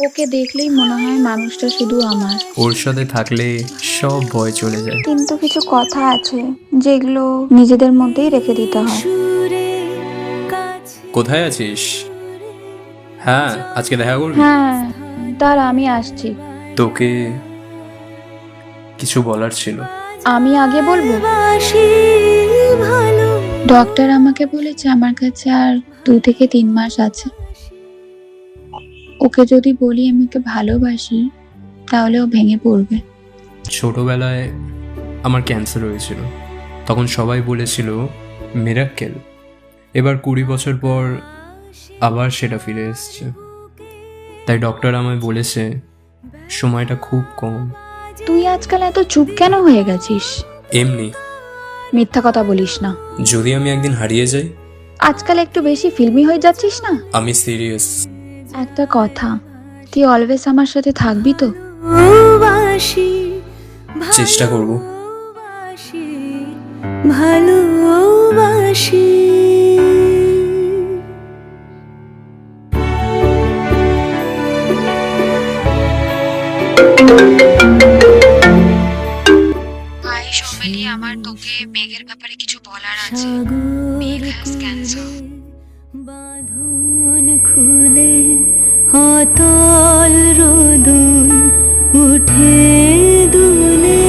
ওকে দেখলেই মনে হয় মানুষটা শুধু আমার। ওর সাথে থাকলে সব ভয় চলে যায়। কিন্তু কিছু কথা আছে যেগুলো নিজেদের মধ্যেই রেখে দিতে হয়। কোথায় আছিস? হ্যাঁ, আজকে দেখা করবি? হ্যাঁ, দাঁড়া আমি আসছি। তোকে কিছু বলার ছিল। আমি আগে বলবো। ডক্টর আমাকে বলেছে আমার কাছে আর 2 থেকে 3 মাস আছে। ওকে যদি বলি আমি ওকে ভালোবাসি তাহলে ও ভেঙে পড়বে। ছোটবেলায় আমার ক্যান্সার হয়েছিল, তখন সবাই বলেছিল মিরাক্কেল। এবার 20 বছর পর আবার সেটা ফিরে এসছে। তাই ডক্টর আমায় বলেছে সময়টা খুব কম। তুই আজকাল এত চুপ কেন হয়ে গেছিস? এমনি, মিথ্যা কথা বলিস না। যদি আমি একদিন হারিয়ে যাই। আজকাল একটু বেশি ফিল্মি হয়ে যাচ্ছিস না? আমি সিরিয়াস। একটা কথা, তুই অলওয়েজ আমার সাথে থাকবি তো? চেষ্টা করব। ভালোবাসি। ভাই সোমেলি, আমার তোকে মেঘের ব্যাপারে কিছু বলার আছে। মেঘ হ্যাজ ক্যান্সার। বাঁধন খুলে অতল রোদন উঠে দুলে